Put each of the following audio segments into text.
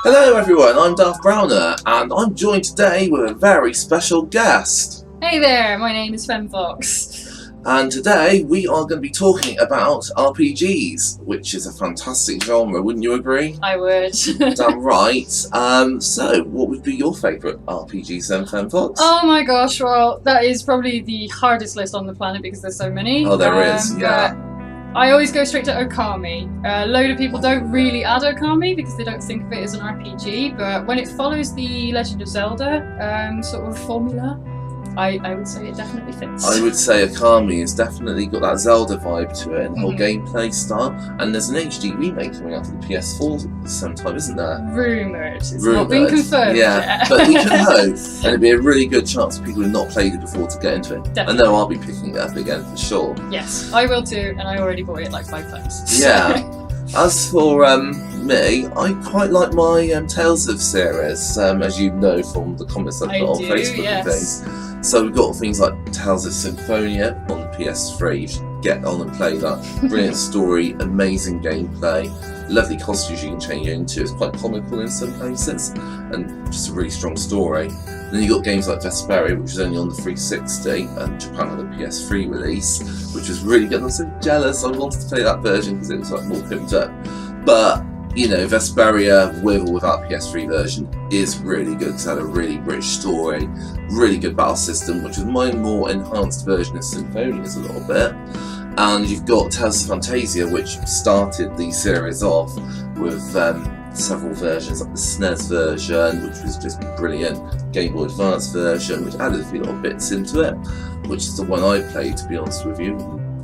Hello everyone, I'm Darth Browner, and I'm joined today with a very special guest. Hey there, my name is Femmefox. And today we are going to be talking about RPGs, which is a fantastic genre, wouldn't you agree? I would. Damn right. So, what would be your favourite RPGs then, Femmefox? Oh my gosh, well, that is probably the hardest list on the planet because there's so many. Oh, there is, yeah. I always go straight to Okami. A load of people don't really add Okami because they don't think of it as an RPG, but when it follows the Legend of Zelda sort of formula, I would say it definitely fits. I would say Okami has definitely got that Zelda vibe to it and the whole gameplay style. And there's an HD remake coming out for the PS4 sometime, isn't there? Rumoured. It's not been confirmed yet. But we can hope. And it'd be a really good chance for people who've not played it before to get into it. Definitely. I know I'll be picking it up again for sure. Yes, I will too, and I already bought it like 5 times. Yeah. As for me, I quite like my Tales of series, as you know from the comments I've got on Facebook and things. So we've got things like Tales of Symphonia on the PS3, you should get on and play that. Brilliant story, amazing gameplay, lovely costumes you can change into, it's quite comical in some places, and just a really strong story. Then you've got games like Vesperia, which was only on the 360, and Japan had a PS3 release, which was really good. I'm so jealous, I wanted to play that version because it was like more pimped up. But, you know, Vesperia, with or without PS3 version, is really good because it had a really rich story, really good battle system, which was my more enhanced version of Symphonia's a little bit. And you've got Tales of Fantasia, which started the series off with several versions, like the SNES version, which was just brilliant, Game Boy Advance version, which added a few little bits into it, which is the one I played, to be honest with you.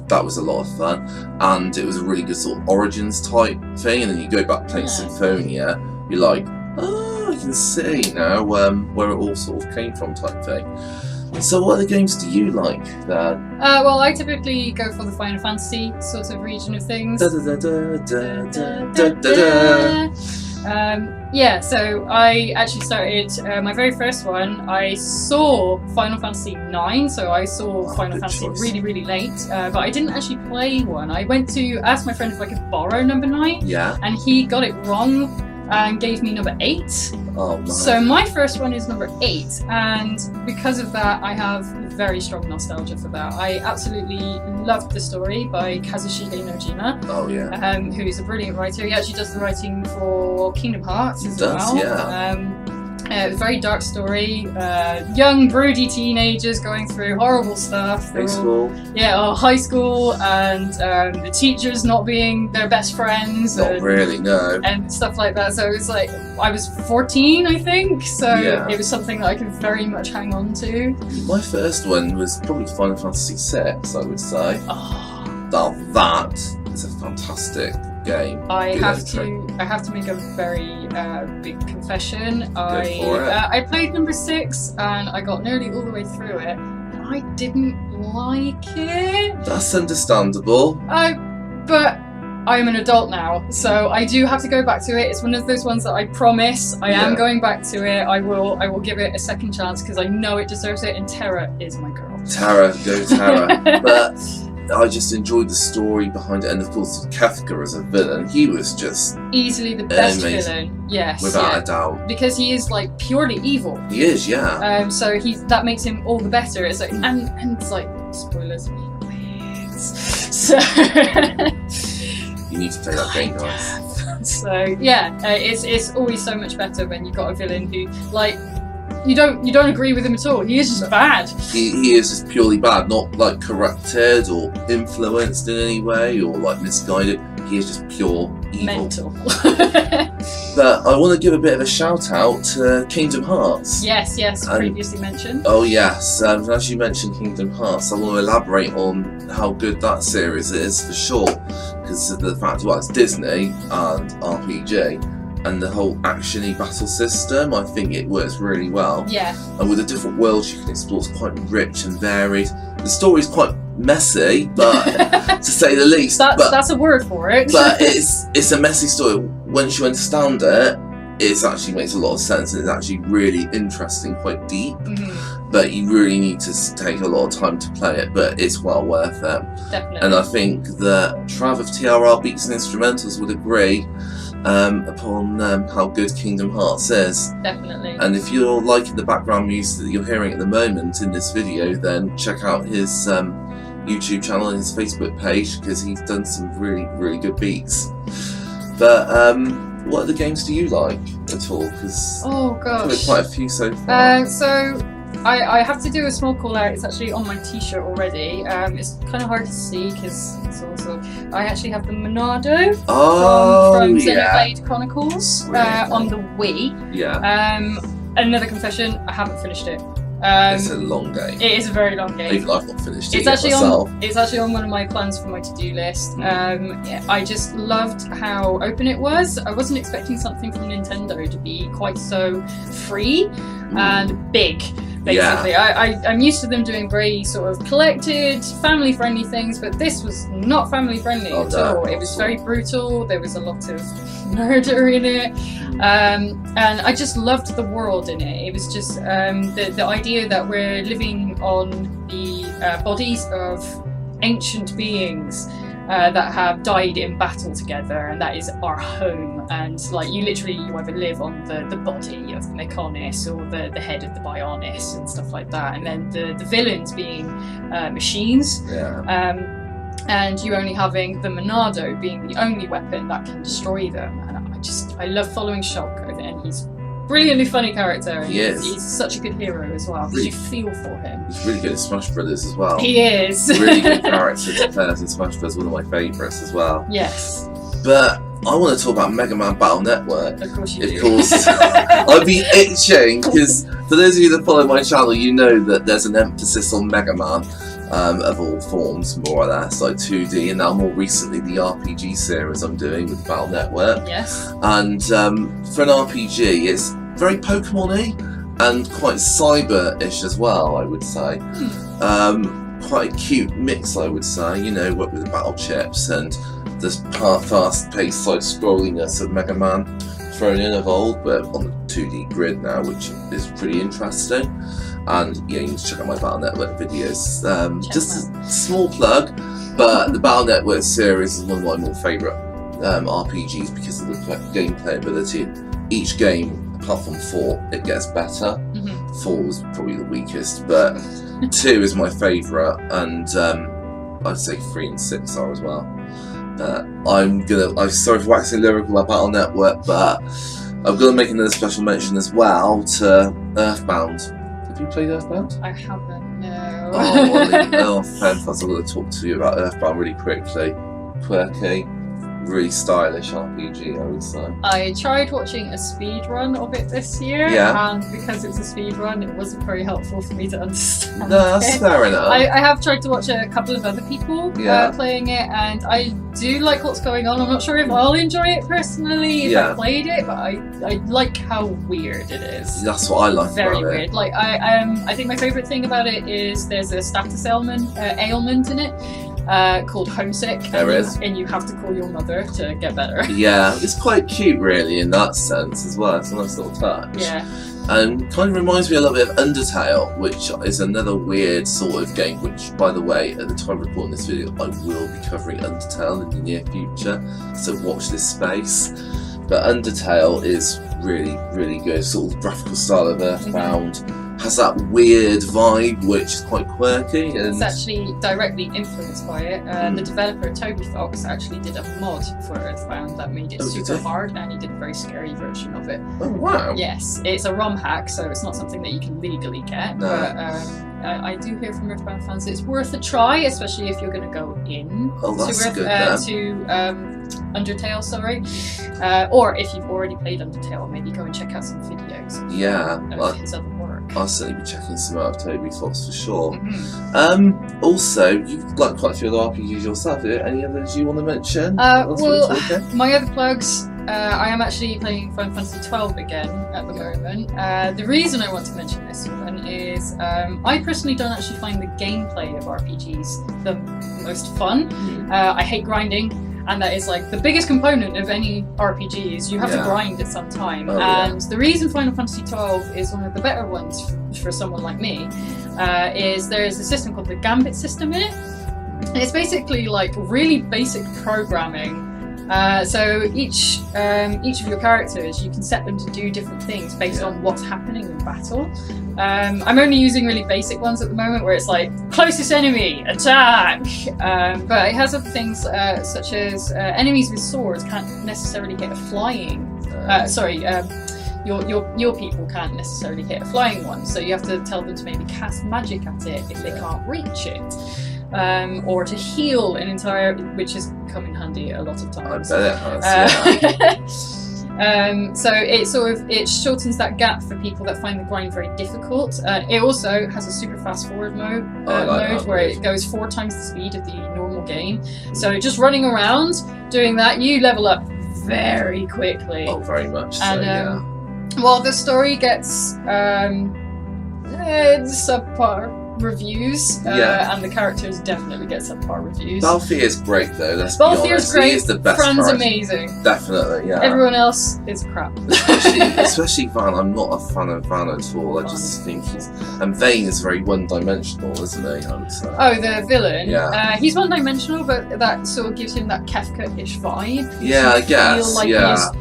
That was a lot of fun, and it was a really good sort of Origins type thing, and then you go back playing Symphonia, you're like, oh, I can see now where it all sort of came from type thing. So what other games do you like then? Well, I typically go for the Final Fantasy sort of region of things. Yeah, so I actually started, my very first one, I saw Final Fantasy IX, so I saw Final Fantasy really late, but I didn't actually play one. I went to ask my friend if I could borrow number 9, and he got it wrong and gave me number 8. Oh, my. So my first one is number 8, and because of that I have very strong nostalgia for that. I absolutely loved the story by Kazushige Nojima, who is a brilliant writer. He actually does the writing for Kingdom Hearts as well. Very dark story, young broody teenagers going through horrible stuff. High school. High school, and the teachers not being their best friends. Not really, no. And stuff like that. So it was like, I was 14, I think, so it was something that I could very much hang on to. My first one was probably Final Fantasy VI, I would say. Now that is a fantastic game. I have to make a very big confession. I played number 6 and I got nearly all the way through it, and I didn't like it. That's understandable. But I'm an adult now, so I do have to go back to it. It's one of those ones that I promise I am going back to it. I will give it a second chance because I know it deserves it, and Terra is my girl. Terra, go Terra. But I just enjoyed the story behind it, and of course Kefka as a villain, he was just easily the best villain, without a doubt, because he is like purely evil. He is, so that makes him all the better. It's like, and it's like, spoilers, so you need to play that game, guys. So it's always so much better when you've got a villain who, like, you don't agree with him at all. He is just bad. He is just purely bad, not like corrupted or influenced in any way or like misguided. He is just pure evil. Mental. But I want to give a bit of a shout out to Kingdom Hearts. Yes, previously mentioned. Oh yes, as you mentioned Kingdom Hearts, I want to elaborate on how good that series is for sure, because of the fact it's Disney and RPG. And the whole action-y battle system, I think it works really well. Yeah. And with the different worlds you can explore, it's quite rich and varied. The story's quite messy, but to say the least. That's a word for it. But it's a messy story. Once you understand it, it actually makes a lot of sense, and it's actually really interesting, quite deep. But you really need to take a lot of time to play it, but it's well worth it. Definitely. And I think that Trav of TRR Beats and Instrumentals would agree upon how good Kingdom Hearts is. Definitely. And if you're liking the background music that you're hearing at the moment in this video, then check out his YouTube channel and his Facebook page, because he's done some really, really good beats. But what other games do you like at all? Because there's quite a few so far. So I have to do a small call out. It's actually on my t-shirt already. It's kind of hard to see because it's also... I actually have the Monado from Xenoblade Chronicles on the Wii. Yeah. Another confession, I haven't finished it. It's a long game. It is a very long game. Even I've not finished it It's actually on one of my plans for my to-do list. I just loved how open it was. I wasn't expecting something from Nintendo to be quite so free and big. Basically, yeah. I'm used to them doing very sort of collected, family-friendly things, but this was not family-friendly at all. It was very brutal. There was a lot of murder in it, and I just loved the world in it. It was just the idea that we're living on the bodies of ancient beings that have died in battle together, and that is our home. And like you either live on the body of the Mechonis or the head of the Bionis and stuff like that, and then the villains being machines. And you only having the Monado being the only weapon that can destroy them. And I love following Shulk, and he's brilliantly funny character, and he's such a good hero as well, because you feel for him. He's really good at Smash Brothers as well. He is. Really good character to play in Smash Brothers, one of my favourites as well. Yes. But I want to talk about Mega Man Battle Network. Of course you do. Of course. I'd be itching, because for those of you that follow my channel, you know that there's an emphasis on Mega Man. Of all forms, more or less, like 2D, and now more recently the RPG series I'm doing with Battle Network. Yes. And for an RPG, it's very Pokemon-y and quite cyber-ish as well, I would say. Quite a cute mix, I would say. You know, work with the battle chips and the fast-paced side-scrolliness of Mega Man thrown in of old, but on the 2D grid now, which is pretty interesting. And yeah, you can check out my Battle Network videos. Just a small plug, but the Battle Network series is one of my more favourite RPGs because of the gameplay ability. Each game, apart from 4, it gets better. 4 was probably the weakest, but 2 is my favourite, and I'd say 3 and 6 are as well. I'm sorry for waxing lyrical about Battle Network, but I'm gonna make another special mention as well to Earthbound. Have you played Earthbound? I haven't, no. Fantastic. I'm going to talk to you about Earthbound really quickly. Quirky, really stylish RPG, I would say. I tried watching a speed run of it this year, and because it's a speed run, it wasn't very helpful for me to understand. No, that's fair enough. I have tried to watch a couple of other people playing it, and I do like what's going on. I'm not sure if I'll enjoy it personally if I played it, but I like how weird it is. That's what I like Very about weird. it. Like I think my favourite thing about it is there's a status ailment in it. Called homesick, and you have to call your mother to get better. Yeah, it's quite cute really in that sense as well. It's a nice little touch. Yeah. And kind of reminds me a little bit of Undertale, which is another weird sort of game, which by the way, at the time of recording this video, I will be covering Undertale in the near future, so watch this space. But Undertale is really, really good, sort of graphical style of Earthbound. Has that weird vibe which is quite quirky, and it's actually directly influenced by it. The developer Femmefox actually did a mod for Earthbound that made it super hard, and he did a very scary version of it. Oh wow! Yes, it's a ROM hack, so it's not something that you can legally get. No. But I do hear from Earthbound fans it's worth a try, especially if you're going to go in to Undertale, sorry. Or if you've already played Undertale, maybe go and check out some videos of his other work. I'll certainly be checking some out of Femmefox for sure. Also, you've like quite a few other RPGs yourself. Are there any others you want to mention? My other plugs, I am actually playing Final Fantasy XII again at the moment. The reason I want to mention this one is I personally don't actually find the gameplay of RPGs the most fun. I hate grinding. And that is like the biggest component of any RPG is you have to grind at some time. The reason Final Fantasy XII is one of the better ones for someone like me is there is a system called the Gambit system in it. And it's basically like really basic programming So each of your characters, you can set them to do different things based on what's happening in battle. I'm only using really basic ones at the moment, where it's like closest enemy, attack. But it has other things such as enemies with swords can't necessarily hit a flying. Your people can't necessarily hit a flying one, so you have to tell them to maybe cast magic at it if they can't reach it. Or to heal an entire, which has come in handy a lot of times. I bet it has, so it shortens that gap for people that find the grind very difficult. It also has a super fast forward mode, where it goes 4 times the speed of the normal game. So just running around doing that, you level up very quickly. Oh, very much so, and, well, the story gets subpar reviews, and the characters definitely get subpar reviews. Balthier is great though, let's be honest. Is great. He is the best Fran's character. Amazing. Definitely, yeah. Everyone else is crap. Especially Van. I'm not a fan of Van at all. I just think he's... And Vane is very one-dimensional, isn't he? Oh, the villain? Yeah. He's one-dimensional, but that sort of gives him that Kafka-ish vibe. Yeah, I guess, feel like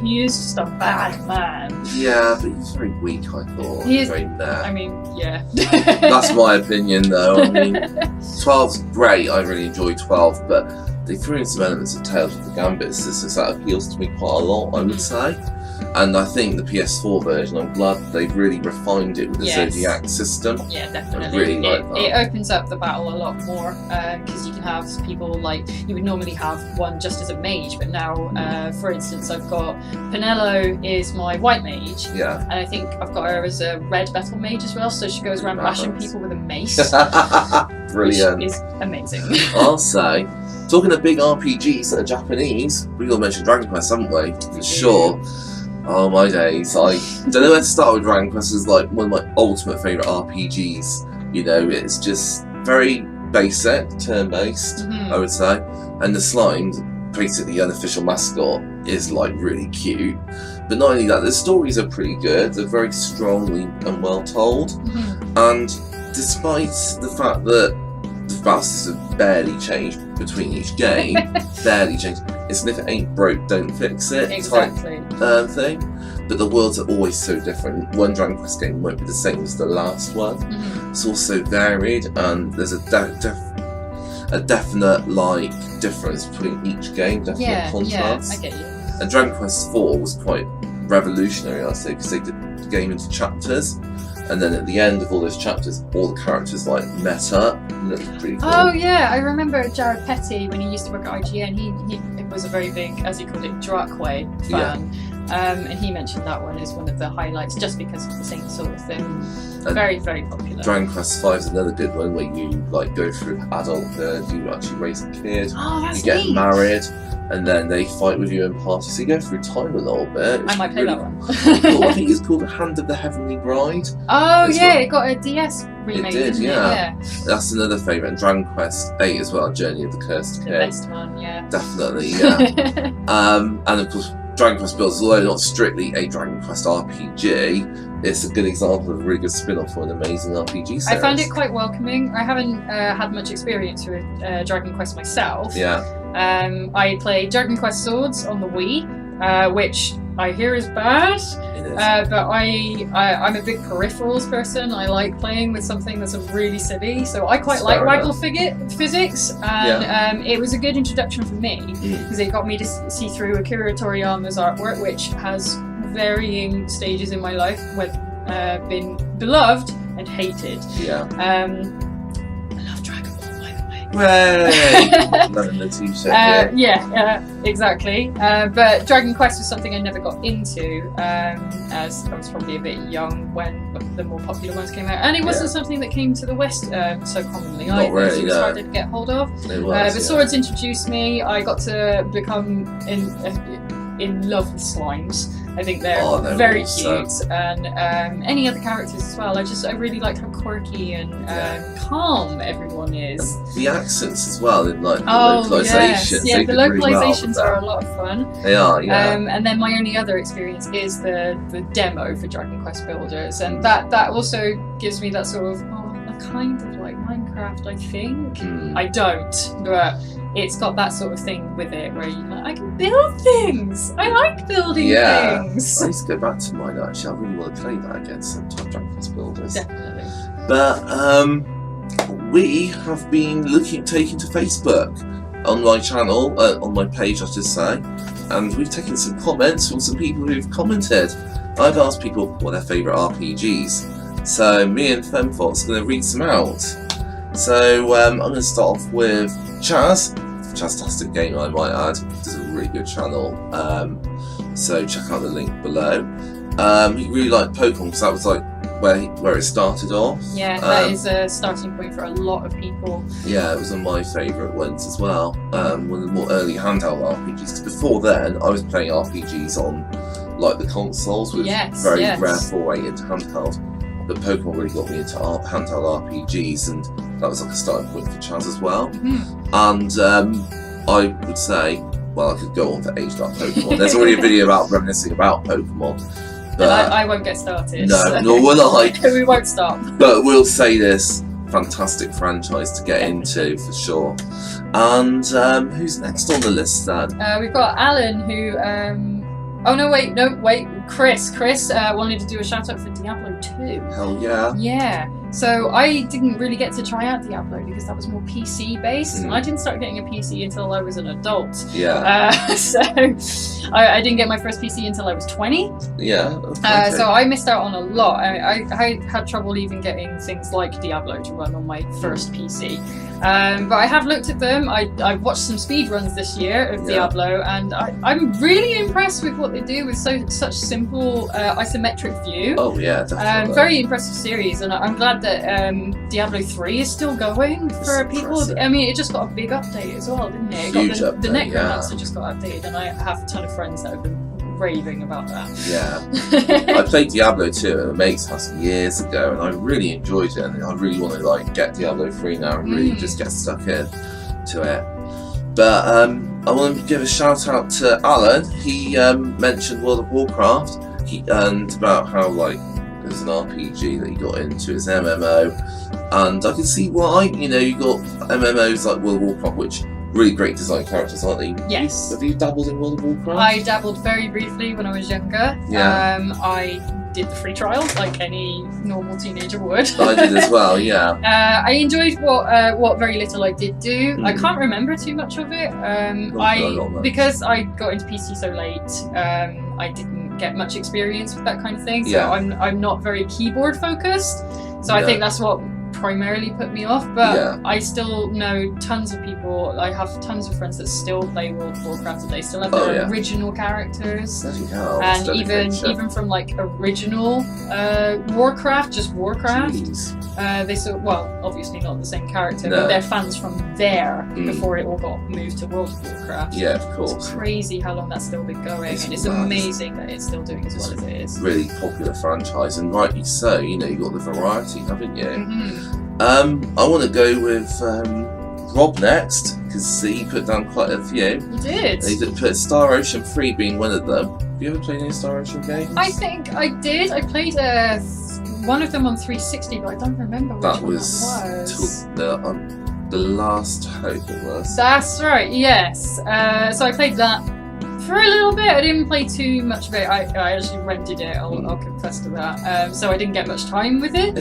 he is just a bad man. Yeah, but he's very weak, I thought. He is, very meh. I mean, yeah. That's my opinion, though. I mean, 12's great. I really enjoy 12, but they threw in some elements of Tales of the Gambit system that appeals to me quite a lot, I would say. And I think the PS4 version, I'm glad they've really refined it with the Zodiac system. Yeah, definitely. I really like that. It opens up the battle a lot more, because you can have people like, you would normally have one just as a mage, but now, for instance, I've got Penelo is my white mage, and I think I've got her as a red metal mage as well, so she goes around bashing people with a mace. Brilliant. Which is amazing. I'll say. Talking of big RPGs that are Japanese, we've got to mention Dragon Quest, haven't we? For sure. Oh my days, I don't know where to start with Dragon Quest. It's like one of my ultimate favourite RPGs. You know, it's just very basic, turn-based, I would say. And the slime, basically the unofficial mascot, is like really cute. But not only that, the stories are pretty good. They're very strongly and well told. And despite the fact that the fastest have barely changed between each game, barely changed. It's if it ain't broke, don't fix it type thing. But the worlds are always so different. One Dragon Quest game won't be the same as the last one. It's also varied, and there's a definite like difference between each game, definite contrast. I get you. And Dragon Quest IV was quite revolutionary, I'd say, because they did the game into chapters. And then at the end of all those chapters, all the characters like met up. And it was pretty cool. Oh yeah, I remember Jared Petty when he used to work at IGN. He was a very big, as he called it, Drackway fan. And he mentioned that one as one of the highlights, just because of the same sort of thing. And very, very popular. Dragon Quest V is another good one where you like go through adulthood, you actually raise a kid, you get married, and then they fight with you in parties. So you go through time a little bit. I might play that one. Cool. I think it's called The Hand of the Heavenly Bride. Oh yeah, it got a DS remake. It did, yeah. That's another favourite. And Dragon Quest VIII as well, Journey of the Cursed King. The best one, yeah. Definitely, yeah. And of course, Dragon Quest Builders, although not strictly a Dragon Quest RPG, it's a good example of a really good spin-off for an amazing RPG series. I found it quite welcoming. I haven't had much experience with Dragon Quest myself. Yeah. I played Dragon Quest Swords on the Wii, which I hear is bad. It is. But I'm a big peripherals person. I like playing with something that's really silly, so I quite like Waggle physics, and it was a good introduction for me because it got me to see through Akira Toriyama's artwork, which has varying stages in my life with been beloved and hated. Yeah. I love Dragon Ball, by the way. Hooray! Loving the t-shirt. Exactly. But Dragon Quest was something I never got into, as I was probably a bit young when the more popular ones came out, and it wasn't something that came to the West so commonly either. Really, so it was harder to get hold of. It was, but Swords introduced me. I got to become in love with slimes. I think they're very cute, and any other characters as well. I really like how quirky and calm everyone is. And the accents as well, in like the localizations. Yeah, the localizations are a lot of fun. They are, yeah. And then my only other experience is the demo for Dragon Quest Builders, and that also gives me that sort of I kind of like Minecraft, I think. I don't, but it's got that sort of thing with it where I can build things. I like building things. I need to go back to mine actually. I really want to play that again sometime, Dragon Quest Builders. Definitely. But we have been taking to Facebook on my channel, on my page I should say, and we've taken some comments from some people who've commented. I've asked people what their favourite RPGs, so me and Femmefox are going to read some out. So I'm going to start off with Chaz. Chaztastic Game, I might add. It's a really good channel, so check out the link below. He really liked Pokemon because that was like where it started off. Yeah, that is a starting point for a lot of people. Yeah, it was one of my favourite ones as well. One of the more early handheld RPGs. Because before then, I was playing RPGs on like the consoles with very rare foray into handheld. But Pokemon really got me into handheld RPGs, and that was like a starting point for Chaz as well. And I would say, well, I could go on for ages about Pokemon. There's already a video about reminiscing about Pokemon. But I won't get started. No, nor will I. We won't stop. But we'll say this, fantastic franchise to get into for sure. And who's next on the list then? We've got Alan who... oh no, wait. Chris wanted to do a shout out for Diablo 2. Hell yeah. Yeah. So I didn't really get to try out Diablo because that was more PC based. And I didn't start getting a PC until I was an adult. Yeah. So I didn't get my first PC until I was 20. Yeah. Okay. So I missed out on a lot. I had trouble even getting things like Diablo to run on my first PC. But I have looked at them. I've watched some speedruns this year of Diablo, and I'm really impressed with what they do with such simple isometric view. Oh yeah, definitely. Very impressive series, and I'm glad that Diablo 3 is still going for people. Impressive. I mean, it just got a big update as well, didn't it? The Necromancer just got updated, and I have a ton of friends that have been raving about that. Yeah. I played Diablo 2 at a mate's house years ago, and I really enjoyed it, and I really want to like get Diablo 3 now and really just get stuck in to it. But I want to give a shout out to Alan. He mentioned World of Warcraft and about how like it was an RPG that he got into, his MMO, and I can see why. You know, you got MMOs like World of Warcraft, which really great design characters, aren't they? Yes. Have you dabbled in World of Warcraft? I dabbled very briefly when I was younger. Yeah. I did the free trial like any normal teenager would. I did as well, yeah. I enjoyed what very little I did do. I can't remember too much of it. Because I got into PC so late, I didn't get much experience with that kind of thing. So I'm not very keyboard focused. So I think that's what primarily put me off, but I still know tons of people. I have tons of friends that still play World of Warcraft. They still have their original characters, and even from like original Warcraft, just Warcraft. They obviously not the same character, but they're fans from there before it all got moved to World of Warcraft. Yeah, of course. It's crazy how long that's still been going, and it's amazing that it's still doing as well as it is. Really popular franchise, and rightly so. You know, you've got the variety, haven't you? I want to go with Rob next because he put down quite a few. He did. He did put Star Ocean 3 being one of them. Have you ever played any Star Ocean games? I think I did. I played one of them on 360, but I don't remember which one that was. The Last Hope it was. That's right, yes. So I played that for a little bit. I didn't play too much of it. I actually rented it, I'll confess to that. So I didn't get much time with it.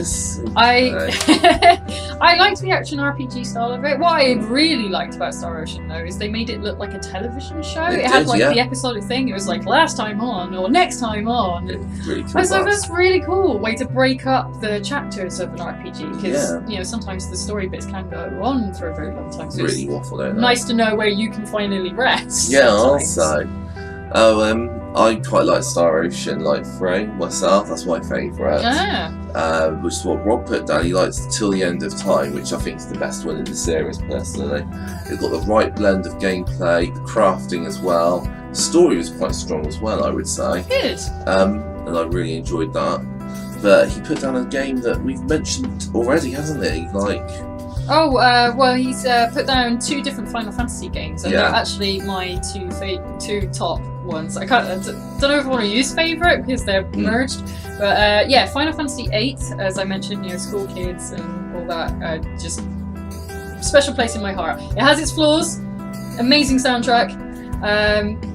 I liked the action RPG style of it. What I really liked about Star Ocean though is they made it look like a television show. It had like the episodic thing. It was like last time on or next time on. Really cool. So that's really cool way to break up the chapters of an RPG because you know sometimes the story bits can go on for a very long time. So really waffle, don't they? Nice to know where you can finally rest. Yeah, also. I quite like Star Ocean like 3 myself. That's my favourite. Which is what Rob put down. He likes Till the End of Time, which I think is the best one in the series personally. It's got the right blend of gameplay, the crafting as well. The story was quite strong as well, I would say. Good. And I really enjoyed that. But he put down a game that we've mentioned already, hasn't he? Like. Well, he's put down 2 different Final Fantasy games, and they're actually my two top ones. I don't know if I want to use favourite because they're merged, but Final Fantasy VIII, as I mentioned, you know, school kids and hold that just special place in my heart. It has its flaws, amazing soundtrack,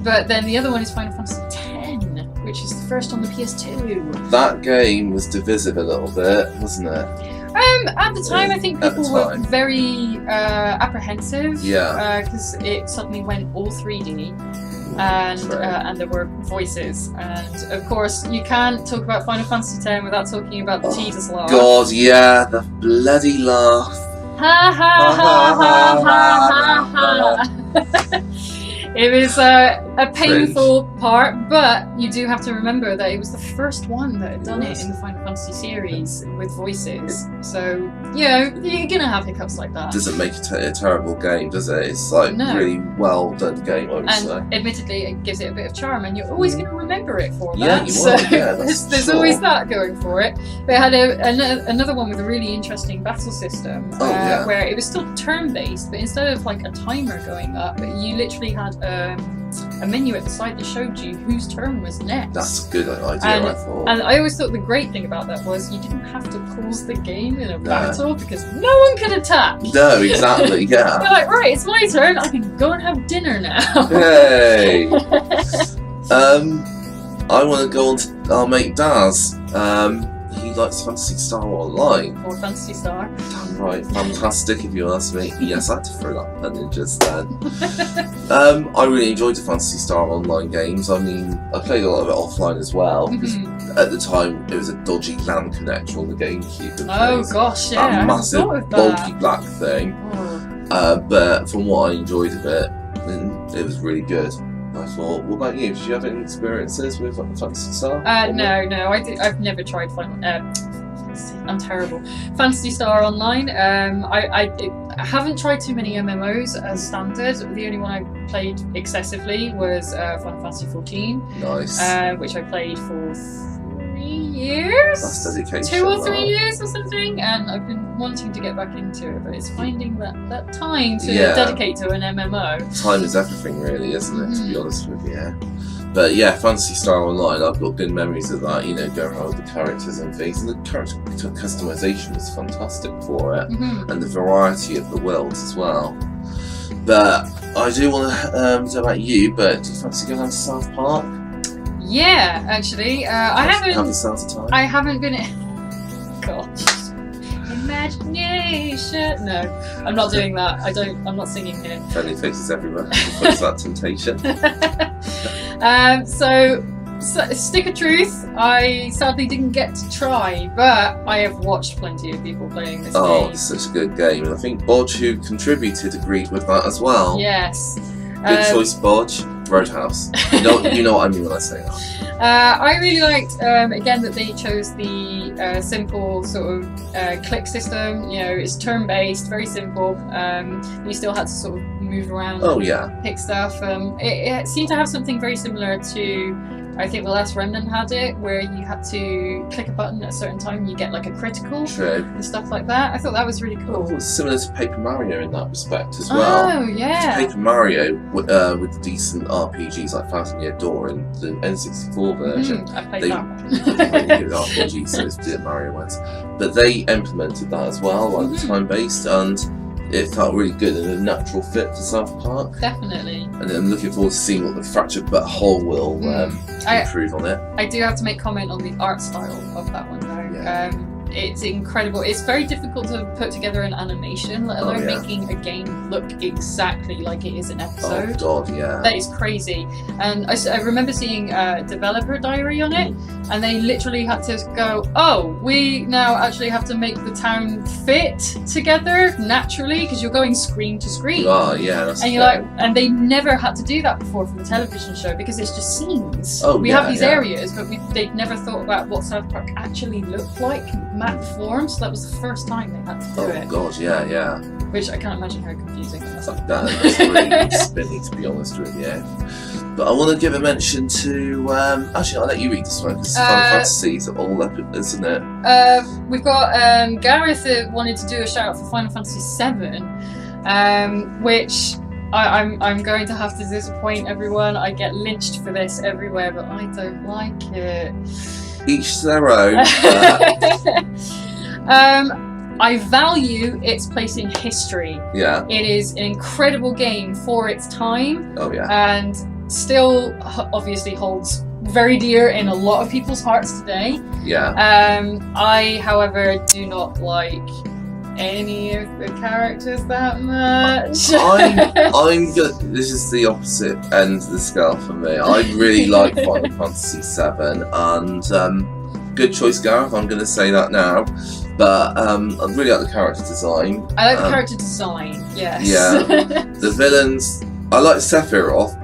but then the other one is Final Fantasy X, which is the first on the PS2. That game was divisive a little bit, wasn't it? At the time, I think people were very apprehensive. Yeah. Because it suddenly went all 3D. And there were voices, and of course you can't talk about Final Fantasy X without talking about the Jesus laugh. God, yeah, the bloody laugh. Ha ha ha ha ha ha ha. It was a painful part, but you do have to remember that it was the first one that had done it in the Final Fantasy series with voices. So, you know, you're gonna have hiccups like that. Doesn't make it a terrible game, does it? It's like really well done game, I would say. And admittedly, it gives it a bit of charm, and you're always going to remember it for that. Yeah, you so are. Yeah, there's always that going for it. But it had another one with a really interesting battle system, where it was still turn-based, but instead of like a timer going up, you literally had a menu at the side that showed you whose turn was next. That's a good idea, I thought. And I always thought the great thing about that was you didn't have to pause the game in a battle because no one could attack. No, exactly, yeah. You're like, right, it's my turn, I can go and have dinner now. Hey! I want to go on to our mate Daz. He likes Phantasy Star Online. Or Phantasy Star. Damn right, fantastic if you ask me. Yes, I had to throw that pun in just then. I really enjoyed the Phantasy Star Online games. I mean, I played a lot of it offline as well. Because at the time, it was a dodgy LAN connector on the GameCube. Oh gosh, yeah. A massive, bulky black thing. But from what I enjoyed of it, it was really good. I thought. What about you? Did you have any experiences with Phantasy Star? No. I've never tried I'm terrible. Fantasy Star Online. I haven't tried too many MMOs as standard. The only one I played excessively was Final Fantasy XIV. Nice. Which I played for 3 years. That's dedication. 2 or 3 years or something, and I've been wanting to get back into it, but it's finding that time to dedicate to an MMO. Time is everything, really, isn't it? To be honest with you. But yeah, Phantasy Star Online, I've got good memories of that, you know, going around with the characters and things. And the character customization was fantastic for it, and the variety of the worlds as well. But I do want to know about you, but do you fancy going down to South Park? Yeah, actually. I haven't been... Gosh. Imagination. No, I'm not doing that. I'm not singing here. Friendly faces everywhere. What's that temptation? So, stick of truth, I sadly didn't get to try, but I have watched plenty of people playing this game. Oh, it's such a good game, and I think Bodge, who contributed, agreed with that as well. Yes. Good choice, Bodge. Roadhouse. You know what I mean when I say that. I really liked, again, that they chose the simple sort of click system. You know, it's turn-based, very simple. You still had to sort of move around and pick stuff. It seemed to have something very similar to, I think The Last Remnant had it, where you had to click a button at a certain time and you get like a critical and stuff like that. I thought that was really cool. It's similar to Paper Mario in that respect as well. Oh, yeah. Paper Mario with the decent RPGs like Phantom Door and the N64 version. I played that one. Really good RPG, so it's the Mario ones. But they implemented that as well, like time-based, and it felt really good and a natural fit for South Park. Definitely. And I'm looking forward to seeing what the Fractured But Whole will improve on it. I do have to make comment on the art style of that one though. Yeah. It's incredible. It's very difficult to put together an animation, let alone making a game look exactly like it is an episode. Oh god, yeah. That is crazy. And I remember seeing a developer diary on it, and they literally had to go, oh, we now actually have to make the town fit together naturally, because you're going screen to screen. Oh yeah, that's and you're like, and they never had to do that before for the television show, because it's just scenes. We have these areas, but they'd never thought about what South Park actually looked like, map form, so that was the first time they had to do it. Oh god, yeah. Which I can't imagine how confusing that is. That's really spinny, to be honest with you. But I want to give a mention to, actually I'll let you read this one, because Final Fantasy's all up, isn't it? We've got Gareth that wanted to do a shout out for Final Fantasy VII, which I'm going to have to disappoint everyone. I get lynched for this everywhere, but I don't like it. Each to their own. I value its place in history. Yeah. It is an incredible game for its time. Oh yeah. And still obviously holds very dear in a lot of people's hearts today. Yeah. I, however, do not like any of the characters that much. I'm good. This is the opposite end of the scale for me. I really like Final Fantasy VII, and good choice, Gareth. I'm going to say that now. But I really like the character design. I like the character design. Yes. Yeah. The villains. I like Sephiroth.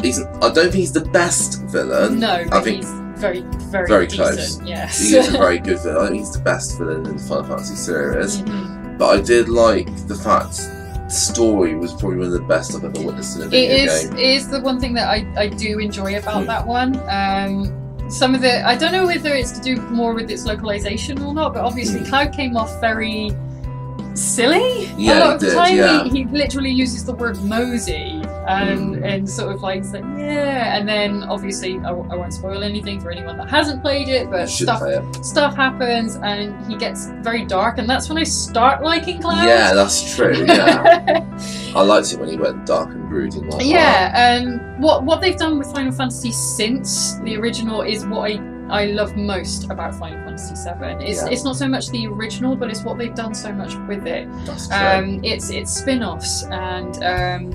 I don't think he's the best villain. No, but he's very, very decent. Close. Yes. He is a very good villain. I think he's the best villain in the Final Fantasy series. Mm-hmm. But I did like the fact the story was probably one of the best I've ever witnessed in a video game. It is the one thing that I do enjoy about that one. Some of it, I don't know whether it's to do more with its localization or not, but obviously Cloud came off very silly a lot of the time. He literally uses the word mosey and sort of like said, yeah, and then obviously I won't spoil anything for anyone that hasn't played it, but stuff happens and he gets very dark, and that's when I start liking Cloud. Yeah, that's true. Yeah. I liked it when he went dark and brooding like that. And what they've done with Final Fantasy since the original is what I love most about Final Fantasy VII. It's not so much the original, but it's what they've done so much with it. That's true. It's spin-offs and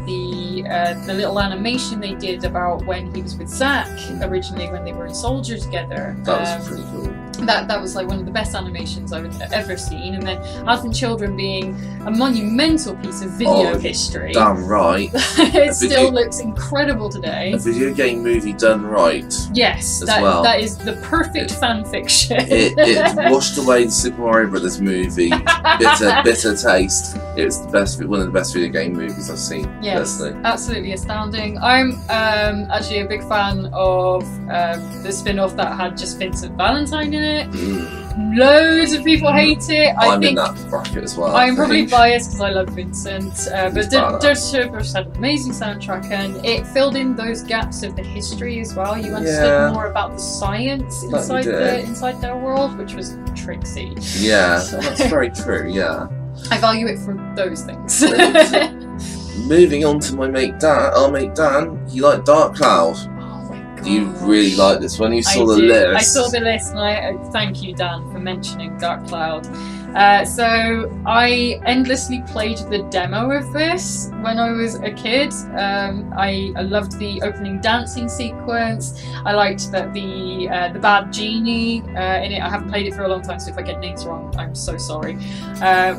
the little animation they did about when he was with Zack originally, when they were in Soldier together. That was pretty cool. That was like one of the best animations I've ever seen. And then Advent Children being a monumental piece of video history. Damn right. It still looks incredible today. A video game movie done right. Yes, that is the perfect fan fiction. It washed away the Super Mario Brothers movie. bitter taste. It's one of the best video game movies I've seen. Yes, personally. Absolutely astounding. I'm actually a big fan of the spin-off that had just Vincent Valentine in it. Loads of people hate it. I'm in that bracket as well. I'm probably biased because I love Vincent, but Dirge Cerberus had an amazing soundtrack, and it filled in those gaps of the history as well. You understood more about the science inside their world, which was tricksy. Yeah, that's very true. Yeah, I value it for those things. Moving on to our mate Dan, he liked Dark Cloud. You really like this one. You saw the list. I saw the list, and I thank you, Dan, for mentioning Dark Cloud. So I endlessly played the demo of this when I was a kid. I loved the opening dancing sequence. I liked that the bad genie in it. I haven't played it for a long time, so if I get names wrong, I'm so sorry.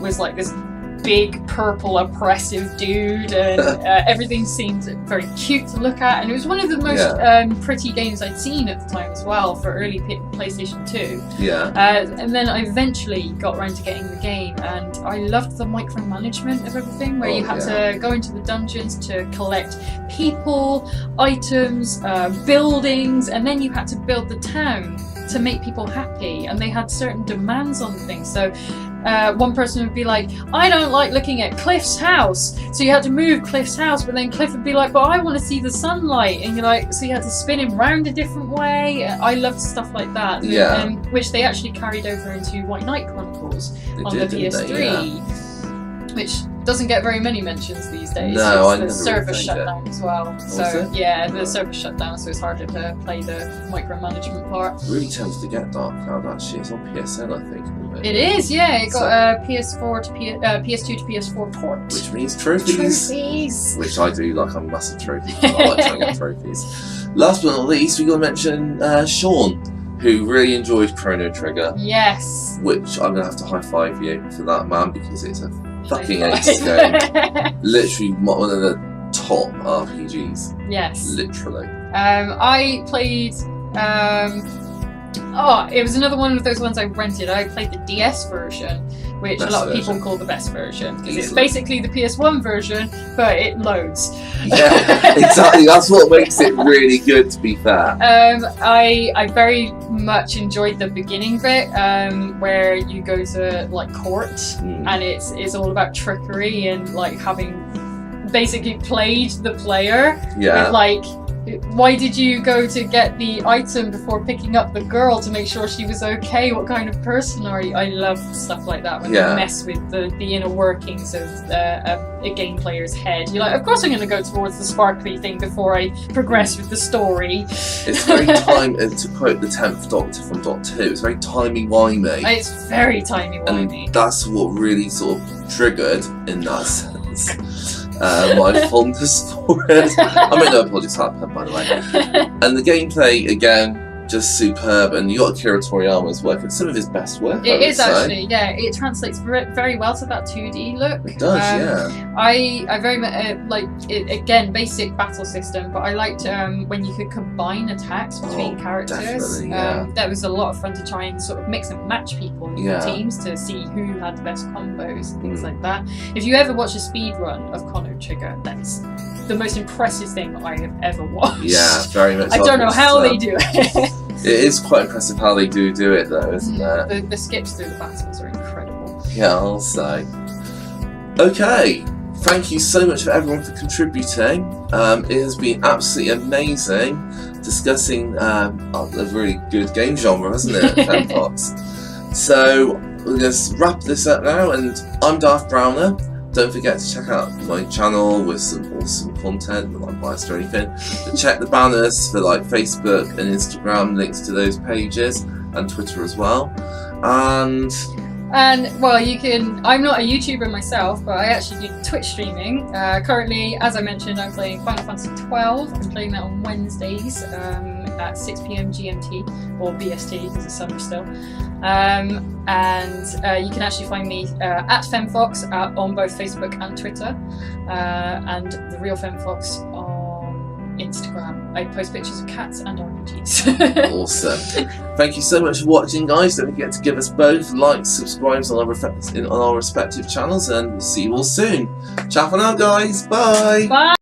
Was like this big purple oppressive dude, and everything seemed very cute to look at, and it was one of the most pretty games I'd seen at the time as well for early PlayStation 2. And then I eventually got around to getting the game, and I loved the micromanagement of everything, where you had to go into the dungeons to collect people, items, buildings, and then you had to build the town to make people happy, and they had certain demands on things. So one person would be like, I don't like looking at Cliff's house, so you had to move Cliff's house, but then Cliff would be like, but I want to see the sunlight, and you're like, so you had to spin him round a different way. I loved stuff like that, which they actually carried over into White Knight Chronicles on the PS3, which doesn't get very many mentions these days. No, the server shutdown as well. So the server shutdown, so it's harder to play the micromanagement part. Really tempted to get Dark Cloud actually. It's on PSN, I think. It is, yeah. It got a PS4 to PS2 to PS4 port. Which means trophies. Which I do like. I'm a massive trophy. I like trying to get trophies. Last but not least, we got to mention Sean, who really enjoyed Chrono Trigger. Yes. Which I'm gonna have to high five you for that, man, because it's a fucking ace game. Literally one of the top RPGs. Yes. Literally. I played. It was another one of those ones I rented. I played the DS version, which a lot of people call the best version, because it's basically the PS1 version, but it loads. Yeah, exactly. That's what makes it really good, to be fair. I very much enjoyed the beginning bit, where you go to like court, and it's all about trickery and like having basically played the player with like why did you go to get the item before picking up the girl to make sure she was okay? What kind of person are you? I love stuff like that when they mess with the inner workings of a game player's head. You're like, of course I'm going to go towards the sparkly thing before I progress with the story. It's very to quote the 10th Doctor from Doctor Who, it's very timey-wimey. It's very timey-wimey. And that's what really sort of triggered, in that sense, my fondness for it. I mean, no apologies for that, by the way. And the gameplay, again, just superb, and you got Akira Toriyama's work. It's some of his best work. It is actually, yeah. It translates very well to that 2D look. It does, yeah. I very much like it, again, basic battle system, but I liked when you could combine attacks between characters. Yeah. That was a lot of fun to try and sort of mix and match people in your teams to see who had the best combos and things like that. If you ever watch a speed run of Chrono Trigger, that's the most impressive thing I have ever watched. Yeah, very much. I don't know how they do it. It is quite impressive how they do it, though, isn't it? The skips through the battles are incredible. Yeah, I'll say. Okay, thank you so much for everyone for contributing. It has been absolutely amazing discussing a really good game genre, hasn't it, Femmefox? So we're going to wrap this up now, and I'm Darth Browner. Don't forget to check out my channel with some awesome content, not like biased or anything. But check the banners for like Facebook and Instagram, links to those pages, and Twitter as well. And well, you can. I'm not a YouTuber myself, but I actually do Twitch streaming. Currently, as I mentioned, I'm playing Final Fantasy XII. I'm playing that on Wednesdays at 6 PM GMT or BST because it's summer still. And you can actually find me at Femmefox on both Facebook and Twitter, and the real Femmefox on Instagram. I post pictures of cats and RPGs. Awesome. Thank you so much for watching, guys. Don't forget to give us both likes, subscribes on our respective channels, and we'll see you all soon. Ciao for now, guys. Bye. Bye.